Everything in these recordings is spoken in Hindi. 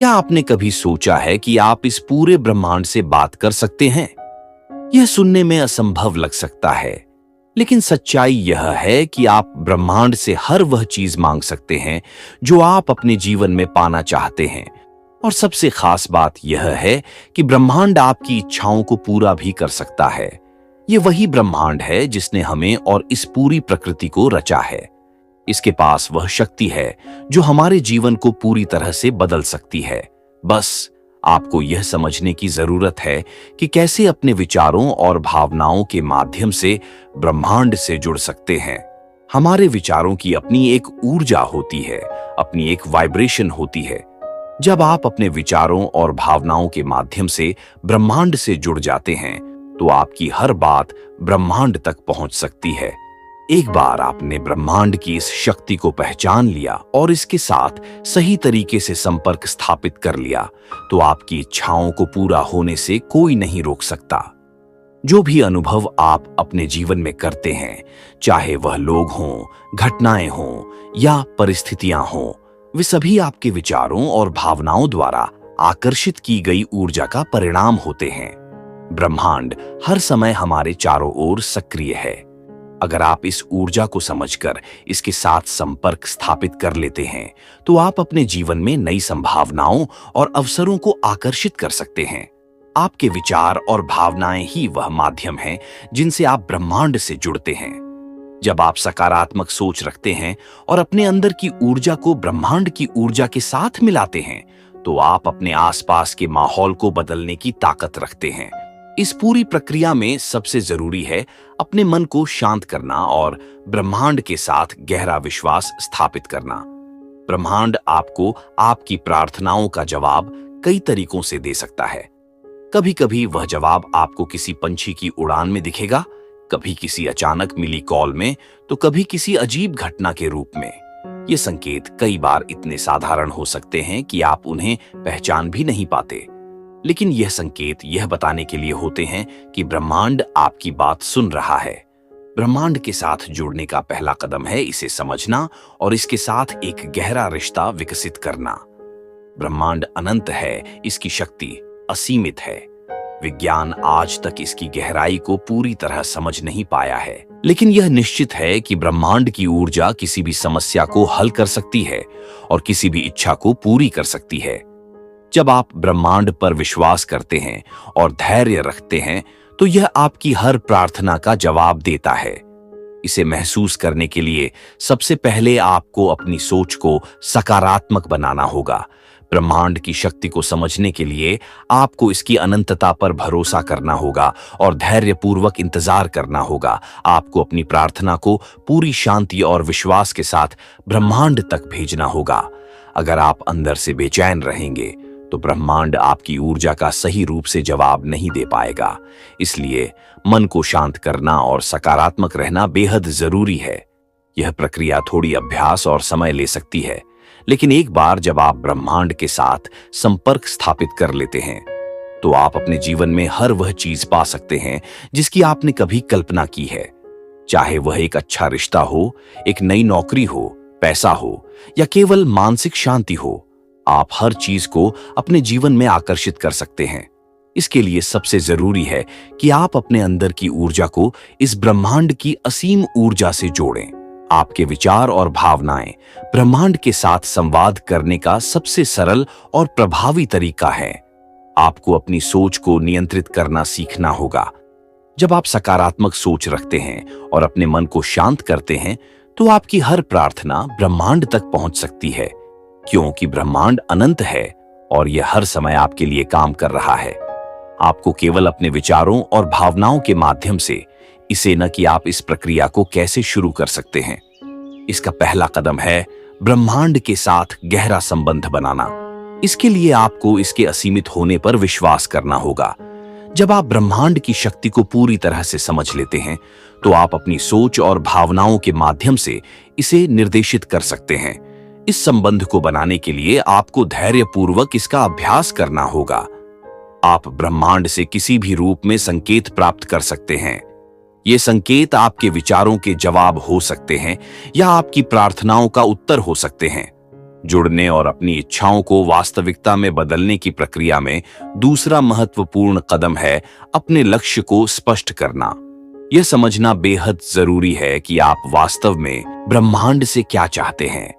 क्या आपने कभी सोचा है कि आप इस पूरे ब्रह्मांड से बात कर सकते हैं? यह सुनने में असंभव लग सकता है, लेकिन सच्चाई यह है कि आप ब्रह्मांड से हर वह चीज मांग सकते हैं जो आप अपने जीवन में पाना चाहते हैं। और सबसे खास बात यह है कि ब्रह्मांड आपकी इच्छाओं को पूरा भी कर सकता है। ये वही ब्रह्मांड है जिसने हमें और इस पूरी प्रकृति को रचा है। इसके पास वह शक्ति है जो हमारे जीवन को पूरी तरह से बदल सकती है। बस आपको यह समझने की जरूरत है कि कैसे अपने विचारों और भावनाओं के माध्यम से ब्रह्मांड से जुड़ सकते हैं। हमारे विचारों की अपनी एक ऊर्जा होती है, अपनी एक वाइब्रेशन होती है। जब आप अपने विचारों और भावनाओं के माध्यम से ब्रह्मांड से जुड़ जाते हैं, तो आपकी हर बात ब्रह्मांड तक पहुंच सकती है। एक बार आपने ब्रह्मांड की इस शक्ति को पहचान लिया और इसके साथ सही तरीके से संपर्क स्थापित कर लिया, तो आपकी इच्छाओं को पूरा होने से कोई नहीं रोक सकता। जो भी अनुभव आप अपने जीवन में करते हैं, चाहे वह लोग हों, घटनाएं हों या परिस्थितियां हों, वे सभी आपके विचारों और भावनाओं द्वारा आकर्षित की गई ऊर्जा का परिणाम होते हैं। ब्रह्मांड हर समय हमारे चारों ओर सक्रिय है। अगर आप इस ऊर्जा को समझकर इसके साथ संपर्क स्थापित कर लेते हैं, तो आप अपने जीवन में नई संभावनाओं और अवसरों को आकर्षित कर सकते हैं। आपके विचार और भावनाएं ही वह माध्यम हैं जिनसे आप ब्रह्मांड से जुड़ते हैं। जब आप सकारात्मक सोच रखते हैं और अपने अंदर की ऊर्जा को ब्रह्मांड की ऊर्जा के साथ मिलाते हैं, तो आप अपने आसपास के माहौल को बदलने की ताकत रखते हैं। इस पूरी प्रक्रिया में सबसे जरूरी है अपने मन को शांत करना और ब्रह्मांड के साथ गहरा विश्वास स्थापित करना। ब्रह्मांड आपको आपकी प्रार्थनाओं का जवाब कई तरीकों से दे सकता है। कभी कभी वह जवाब आपको किसी पंछी की उड़ान में दिखेगा, कभी किसी अचानक मिली कॉल में, तो कभी किसी अजीब घटना के रूप में। ये संकेत कई बार इतने साधारण हो सकते हैं कि आप उन्हें पहचान भी नहीं पाते, लेकिन यह संकेत यह बताने के लिए होते हैं कि ब्रह्मांड आपकी बात सुन रहा है। ब्रह्मांड के साथ जुड़ने का पहला कदम है इसे समझना और इसके साथ एक गहरा रिश्ता विकसित करना। ब्रह्मांड अनंत है, इसकी शक्ति असीमित है। विज्ञान आज तक इसकी गहराई को पूरी तरह समझ नहीं पाया है, लेकिन यह निश्चित है कि ब्रह्मांड की ऊर्जा किसी भी समस्या को हल कर सकती है और किसी भी इच्छा को पूरी कर सकती है। जब आप ब्रह्मांड पर विश्वास करते हैं और धैर्य रखते हैं, तो यह आपकी हर प्रार्थना का जवाब देता है। इसे महसूस करने के लिए सबसे पहले आपको अपनी सोच को सकारात्मक बनाना होगा। ब्रह्मांड की शक्ति को समझने के लिए आपको इसकी अनंतता पर भरोसा करना होगा और धैर्यपूर्वक इंतजार करना होगा। आपको अपनी प्रार्थना को पूरी शांति और विश्वास के साथ ब्रह्मांड तक भेजना होगा। अगर आप अंदर से बेचैन रहेंगे, तो ब्रह्मांड आपकी ऊर्जा का सही रूप से जवाब नहीं दे पाएगा। इसलिए मन को शांत करना और सकारात्मक रहना बेहद जरूरी है। यह प्रक्रिया थोड़ी अभ्यास और समय ले सकती है, लेकिन एक बार जब आप ब्रह्मांड के साथ संपर्क स्थापित कर लेते हैं, तो आप अपने जीवन में हर वह चीज पा सकते हैं जिसकी आपने कभी कल्पना की है। चाहे वह एक अच्छा रिश्ता हो, एक नई नौकरी हो, पैसा हो या केवल मानसिक शांति हो, आप हर चीज को अपने जीवन में आकर्षित कर सकते हैं। इसके लिए सबसे जरूरी है कि आप अपने अंदर की ऊर्जा को इस ब्रह्मांड की असीम ऊर्जा से जोड़ें। आपके विचार और भावनाएं ब्रह्मांड के साथ संवाद करने का सबसे सरल और प्रभावी तरीका है। आपको अपनी सोच को नियंत्रित करना सीखना होगा। जब आप सकारात्मक सोच रखते हैं और अपने मन को शांत करते हैं, तो आपकी हर प्रार्थना ब्रह्मांड तक पहुंच सकती है, क्योंकि ब्रह्मांड अनंत है और यह हर समय आपके लिए काम कर रहा है। आपको केवल अपने विचारों और भावनाओं के माध्यम से इसे न कि आप इस प्रक्रिया को कैसे शुरू कर सकते हैं। इसका पहला कदम है ब्रह्मांड के साथ गहरा संबंध बनाना। इसके लिए आपको इसके असीमित होने पर विश्वास करना होगा। जब आप ब्रह्मांड की शक्ति को पूरी तरह से समझ लेते हैं, तो आप अपनी सोच और भावनाओं के माध्यम से इसे निर्देशित कर सकते हैं। इस संबंध को बनाने के लिए आपको धैर्यपूर्वक इसका अभ्यास करना होगा। आप ब्रह्मांड से किसी भी रूप में संकेत प्राप्त कर सकते हैं। ये संकेत आपके विचारों के जवाब हो सकते हैं या आपकी प्रार्थनाओं का उत्तर हो सकते हैं। जुड़ने और अपनी इच्छाओं को वास्तविकता में बदलने की प्रक्रिया में दूसरा महत्वपूर्ण कदम है अपने लक्ष्य को स्पष्ट करना। यह समझना बेहद जरूरी है कि आप वास्तव में ब्रह्मांड से क्या चाहते हैं।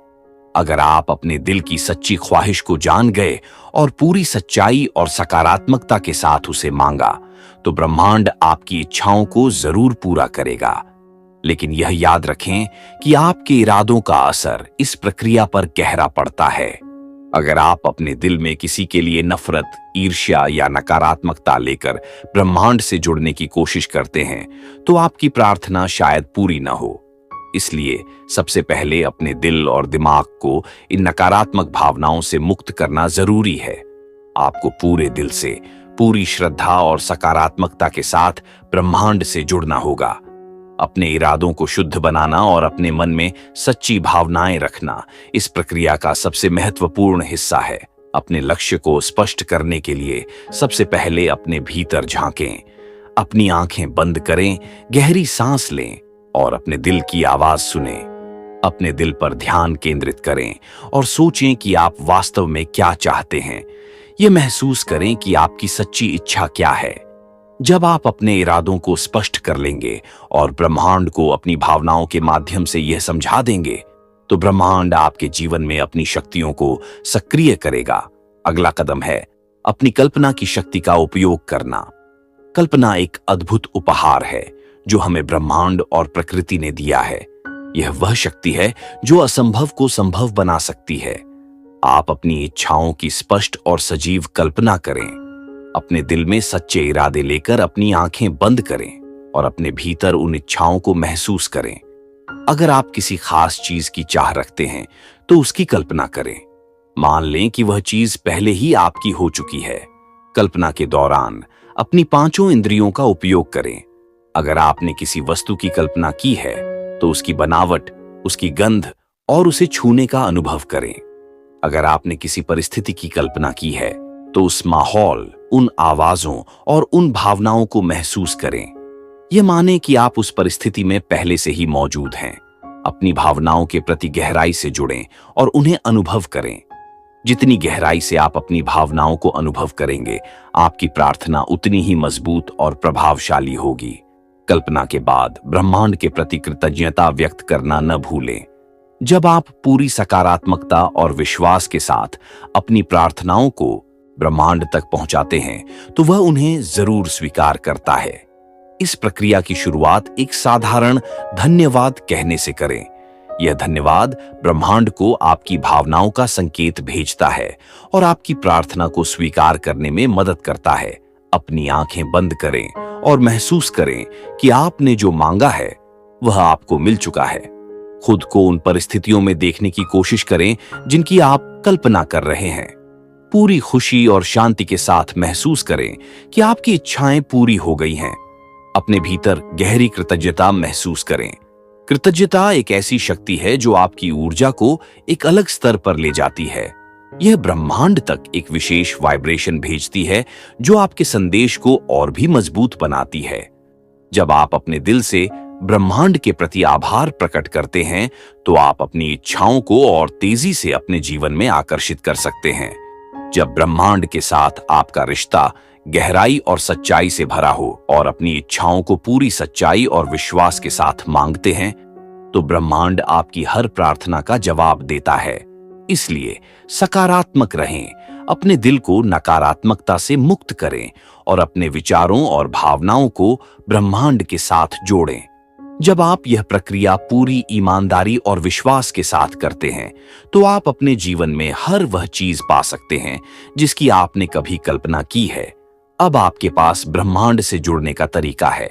अगर आप अपने दिल की सच्ची ख्वाहिश को जान गए और पूरी सच्चाई और सकारात्मकता के साथ उसे मांगा, तो ब्रह्मांड आपकी इच्छाओं को जरूर पूरा करेगा। लेकिन यह याद रखें कि आपके इरादों का असर इस प्रक्रिया पर गहरा पड़ता है। अगर आप अपने दिल में किसी के लिए नफरत, ईर्ष्या या नकारात्मकता लेकर ब्रह्मांड से जुड़ने की कोशिश करते हैं, तो आपकी प्रार्थना शायद पूरी न हो। इसलिए सबसे पहले अपने दिल और दिमाग को इन नकारात्मक भावनाओं से मुक्त करना जरूरी है। आपको पूरे दिल से, पूरी श्रद्धा और सकारात्मकता के साथ ब्रह्मांड से जुड़ना होगा। अपने इरादों को शुद्ध बनाना और अपने मन में सच्ची भावनाएं रखना इस प्रक्रिया का सबसे महत्वपूर्ण हिस्सा है। अपने लक्ष्य को स्पष्ट करने के लिए सबसे पहले अपने भीतर झांकें, अपनी आंखें बंद करें, गहरी सांस लें और अपने दिल की आवाज सुनें। अपने दिल पर ध्यान केंद्रित करें और सोचें कि आप वास्तव में क्या चाहते हैं। यह महसूस करें कि आपकी सच्ची इच्छा क्या है। जब आप अपने इरादों को स्पष्ट कर लेंगे और ब्रह्मांड को अपनी भावनाओं के माध्यम से यह समझा देंगे, तो ब्रह्मांड आपके जीवन में अपनी शक्तियों को सक्रिय करेगा। अगला कदम है अपनी कल्पना की शक्ति का उपयोग करना। कल्पना एक अद्भुत उपहार है जो हमें ब्रह्मांड और प्रकृति ने दिया है। यह वह शक्ति है जो असंभव को संभव बना सकती है। आप अपनी इच्छाओं की स्पष्ट और सजीव कल्पना करें। अपने दिल में सच्चे इरादे लेकर अपनी आंखें बंद करें और अपने भीतर उन इच्छाओं को महसूस करें। अगर आप किसी खास चीज की चाह रखते हैं, तो उसकी कल्पना करें। मान लें कि वह चीज पहले ही आपकी हो चुकी है। कल्पना के दौरान अपनी पांचों इंद्रियों का उपयोग करें। अगर आपने किसी वस्तु की कल्पना की है, तो उसकी बनावट, उसकी गंध और उसे छूने का अनुभव करें। अगर आपने किसी परिस्थिति की कल्पना की है, तो उस माहौल, उन आवाजों और उन भावनाओं को महसूस करें। यह माने कि आप उस परिस्थिति में पहले से ही मौजूद हैं। अपनी भावनाओं के प्रति गहराई से जुड़ें और उन्हें अनुभव करें। जितनी गहराई से आप अपनी भावनाओं को अनुभव करेंगे, आपकी प्रार्थना उतनी ही मजबूत और प्रभावशाली होगी। कल्पना के बाद ब्रह्मांड के प्रति कृतज्ञता व्यक्त करना न भूलें। जब आप पूरी सकारात्मकता और विश्वास के साथ अपनी प्रार्थनाओं को ब्रह्मांड तक पहुंचाते हैं, तो वह उन्हें जरूर स्वीकार करता है। इस प्रक्रिया की शुरुआत एक साधारण धन्यवाद कहने से करें। यह धन्यवाद ब्रह्मांड को आपकी भावनाओं का संकेत भेजता है और आपकी प्रार्थना को स्वीकार करने में मदद करता है। अपनी आंखें बंद करें और महसूस करें कि आपने जो मांगा है वह आपको मिल चुका है। खुद को उन परिस्थितियों में देखने की कोशिश करें जिनकी आप कल्पना कर रहे हैं। पूरी खुशी और शांति के साथ महसूस करें कि आपकी इच्छाएं पूरी हो गई हैं। अपने भीतर गहरी कृतज्ञता महसूस करें। कृतज्ञता एक ऐसी शक्ति है जो आपकी ऊर्जा को एक अलग स्तर पर ले जाती है। यह ब्रह्मांड तक एक विशेष वाइब्रेशन भेजती है जो आपके संदेश को और भी मजबूत बनाती है। जब आप अपने दिल से ब्रह्मांड के प्रति आभार प्रकट करते हैं, तो आप अपनी इच्छाओं को और तेजी से अपने जीवन में आकर्षित कर सकते हैं। जब ब्रह्मांड के साथ आपका रिश्ता गहराई और सच्चाई से भरा हो और अपनी इच्छाओं को पूरी सच्चाई और विश्वास के साथ मांगते हैं, तो ब्रह्मांड आपकी हर प्रार्थना का जवाब देता है। इसलिए सकारात्मक रहें, अपने दिल को नकारात्मकता से मुक्त करें और अपने विचारों और भावनाओं को ब्रह्मांड के साथ जोड़ें। जब आप यह प्रक्रिया पूरी ईमानदारी और विश्वास के साथ करते हैं, तो आप अपने जीवन में हर वह चीज पा सकते हैं जिसकी आपने कभी कल्पना की है। अब आपके पास ब्रह्मांड से जुड़ने का तरीका है।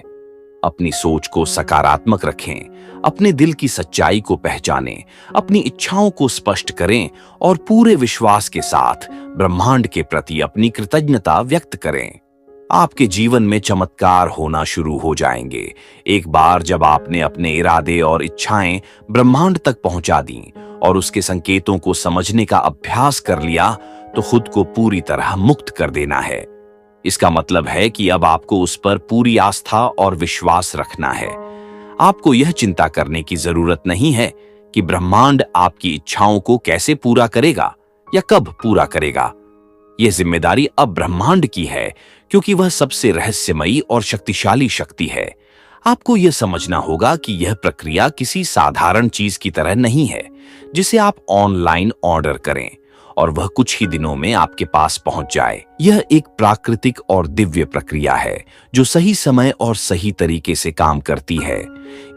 अपनी सोच को सकारात्मक रखें, अपने दिल की सच्चाई को पहचानें, अपनी इच्छाओं को स्पष्ट करें और पूरे विश्वास के साथ ब्रह्मांड के प्रति अपनी कृतज्ञता व्यक्त करें। आपके जीवन में चमत्कार होना शुरू हो जाएंगे। एक बार जब आपने अपने इरादे और इच्छाएं ब्रह्मांड तक पहुंचा दी और उसके संकेतों को समझने का अभ्यास कर लिया, तो खुद को पूरी तरह मुक्त कर देना है। इसका मतलब है कि अब आपको उस पर पूरी आस्था और विश्वास रखना है। आपको यह चिंता करने की जरूरत नहीं है कि ब्रह्मांड आपकी इच्छाओं को कैसे पूरा करेगा या कब पूरा करेगा। यह जिम्मेदारी अब ब्रह्मांड की है, क्योंकि वह सबसे रहस्यमयी और शक्तिशाली शक्ति है। आपको यह समझना होगा कि यह प्रक्रिया किसी साधारण चीज की तरह नहीं है जिसे आप ऑनलाइन ऑर्डर करें और वह कुछ ही दिनों में आपके पास पहुंच जाए। यह एक प्राकृतिक और दिव्य प्रक्रिया है जो सही समय और सही तरीके से काम करती है।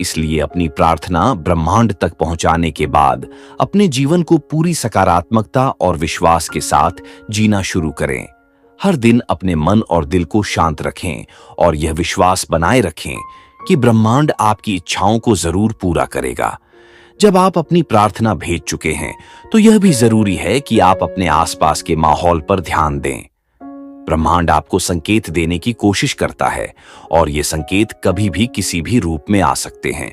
इसलिए अपनी प्रार्थना ब्रह्मांड तक पहुंचाने के बाद अपने जीवन को पूरी सकारात्मकता और विश्वास के साथ जीना शुरू करें। हर दिन अपने मन और दिल को शांत रखें और यह विश्वास बनाए रखें कि ब्रह्मांड आपकी इच्छाओं को जरूर पूरा करेगा। जब आप अपनी प्रार्थना भेज चुके हैं तो यह भी जरूरी है कि आप अपने आसपास के माहौल पर ध्यान दें। ब्रह्मांड आपको संकेत देने की कोशिश करता है और ये संकेत कभी भी किसी भी रूप में आ सकते हैं।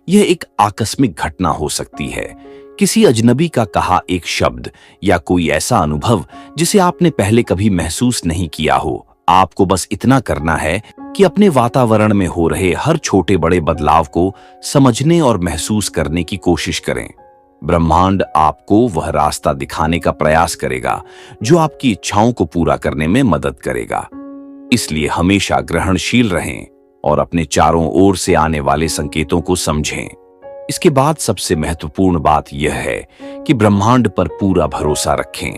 यह एक आकस्मिक घटना हो सकती है, किसी अजनबी का कहा एक शब्द या कोई ऐसा अनुभव जिसे आपने पहले कभी महसूस नहीं किया हो। आपको बस इतना करना है कि अपने वातावरण में हो रहे हर छोटे बड़े बदलाव को समझने और महसूस करने की कोशिश करें। ब्रह्मांड आपको वह रास्ता दिखाने का प्रयास करेगा जो आपकी इच्छाओं को पूरा करने में मदद करेगा। इसलिए हमेशा ग्रहणशील रहें और अपने चारों ओर से आने वाले संकेतों को समझें। इसके बाद सबसे महत्वपूर्ण बात यह है कि ब्रह्मांड पर पूरा भरोसा रखें।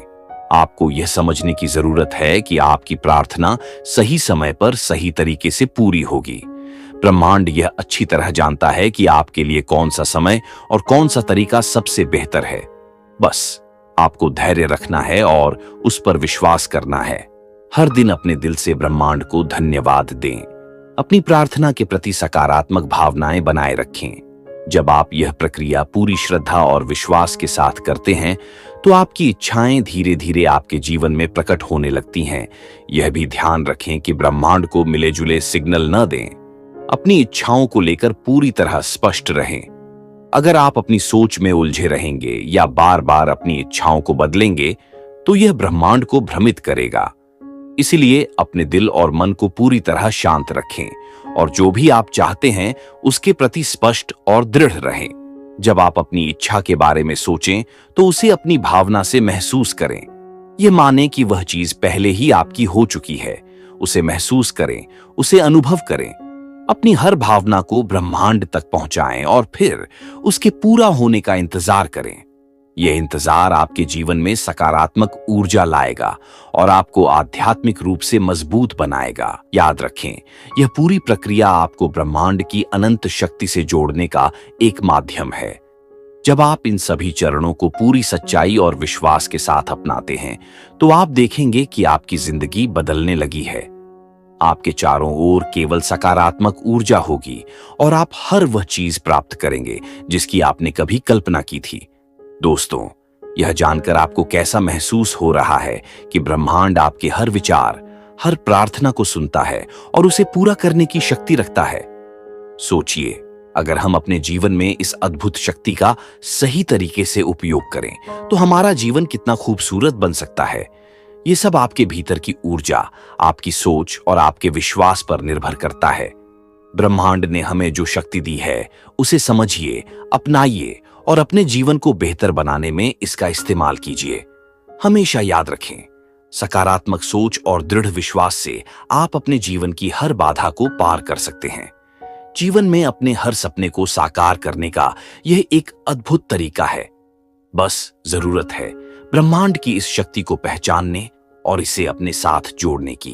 आपको यह समझने की जरूरत है कि आपकी प्रार्थना सही समय पर सही तरीके से पूरी होगी। ब्रह्मांड यह अच्छी तरह जानता है कि आपके लिए कौन सा समय और कौन सा तरीका सबसे बेहतर है। बस आपको धैर्य रखना है और उस पर विश्वास करना है। हर दिन अपने दिल से ब्रह्मांड को धन्यवाद दें। अपनी प्रार्थना के प्रति सकारात्मक भावनाएं बनाए रखें। जब आप यह प्रक्रिया पूरी श्रद्धा और विश्वास के साथ करते हैं तो आपकी इच्छाएं धीरे धीरे आपके जीवन में प्रकट होने लगती हैं। यह भी ध्यान रखें कि ब्रह्मांड को मिले जुले सिग्नल न दें। अपनी इच्छाओं को लेकर पूरी तरह स्पष्ट रहें। अगर आप अपनी सोच में उलझे रहेंगे या बार बार अपनी इच्छाओं को बदलेंगे तो यह ब्रह्मांड को भ्रमित करेगा। इसलिए अपने दिल और मन को पूरी तरह शांत रखें और जो भी आप चाहते हैं उसके प्रति स्पष्ट और दृढ़ रहें। जब आप अपनी इच्छा के बारे में सोचें तो उसे अपनी भावना से महसूस करें। यह माने कि वह चीज पहले ही आपकी हो चुकी है। उसे महसूस करें, उसे अनुभव करें। अपनी हर भावना को ब्रह्मांड तक पहुंचाएं और फिर उसके पूरा होने का इंतजार करें। यह इंतजार आपके जीवन में सकारात्मक ऊर्जा लाएगा और आपको आध्यात्मिक रूप से मजबूत बनाएगा। याद रखें, यह पूरी प्रक्रिया आपको ब्रह्मांड की अनंत शक्ति से जोड़ने का एक माध्यम है। जब आप इन सभी चरणों को पूरी सच्चाई और विश्वास के साथ अपनाते हैं तो आप देखेंगे कि आपकी जिंदगी बदलने लगी है। आपके चारों ओर केवल सकारात्मक ऊर्जा होगी और आप हर वह चीज प्राप्त करेंगे जिसकी आपने कभी कल्पना की थी। दोस्तों, यह जानकर आपको कैसा महसूस हो रहा है कि ब्रह्मांड आपके हर विचार, हर प्रार्थना को सुनता है और उसे पूरा करने की शक्ति रखता है? सोचिए, अगर हम अपने जीवन में इस अद्भुत शक्ति का सही तरीके से उपयोग करें तो हमारा जीवन कितना खूबसूरत बन सकता है। ये सब आपके भीतर की ऊर्जा, आपकी सोच और आपके विश्वास पर निर्भर करता है। ब्रह्मांड ने हमें जो शक्ति दी है उसे समझिए, अपनाइए और अपने जीवन को बेहतर बनाने में इसका इस्तेमाल कीजिए। हमेशा याद रखें, सकारात्मक सोच और दृढ़ विश्वास से आप अपने जीवन की हर बाधा को पार कर सकते हैं। जीवन में अपने हर सपने को साकार करने का यह एक अद्भुत तरीका है। बस जरूरत है ब्रह्मांड की इस शक्ति को पहचानने और इसे अपने साथ जोड़ने की।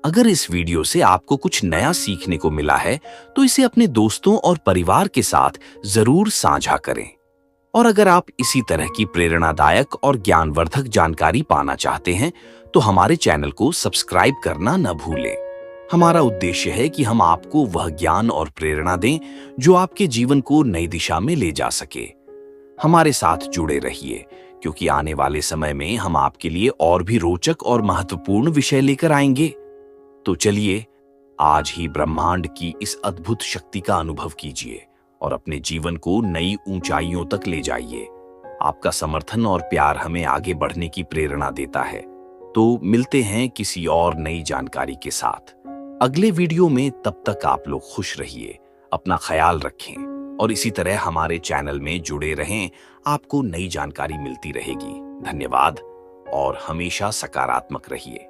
अगर इस वीडियो से आपको कुछ नया सीखने को मिला है तो इसे अपने दोस्तों और परिवार के साथ जरूर साझा करें। और अगर आप इसी तरह की प्रेरणादायक और ज्ञानवर्धक जानकारी पाना चाहते हैं तो हमारे चैनल को सब्सक्राइब करना न भूलें। हमारा उद्देश्य है कि हम आपको वह ज्ञान और प्रेरणा दें जो आपके जीवन को नई दिशा में ले जा सके। हमारे साथ जुड़े रहिए, क्योंकि आने वाले समय में हम आपके लिए और भी रोचक और महत्वपूर्ण विषय लेकर आएंगे। तो चलिए, आज ही ब्रह्मांड की इस अद्भुत शक्ति का अनुभव कीजिए और अपने जीवन को नई ऊंचाइयों तक ले जाइए। आपका समर्थन और प्यार हमें आगे बढ़ने की प्रेरणा देता है। तो मिलते हैं किसी और नई जानकारी के साथ अगले वीडियो में। तब तक आप लोग खुश रहिए, अपना ख्याल रखें और इसी तरह हमारे चैनल में जुड़े रहें, आपको नई जानकारी मिलती रहेगी। धन्यवाद और हमेशा सकारात्मक रहिए।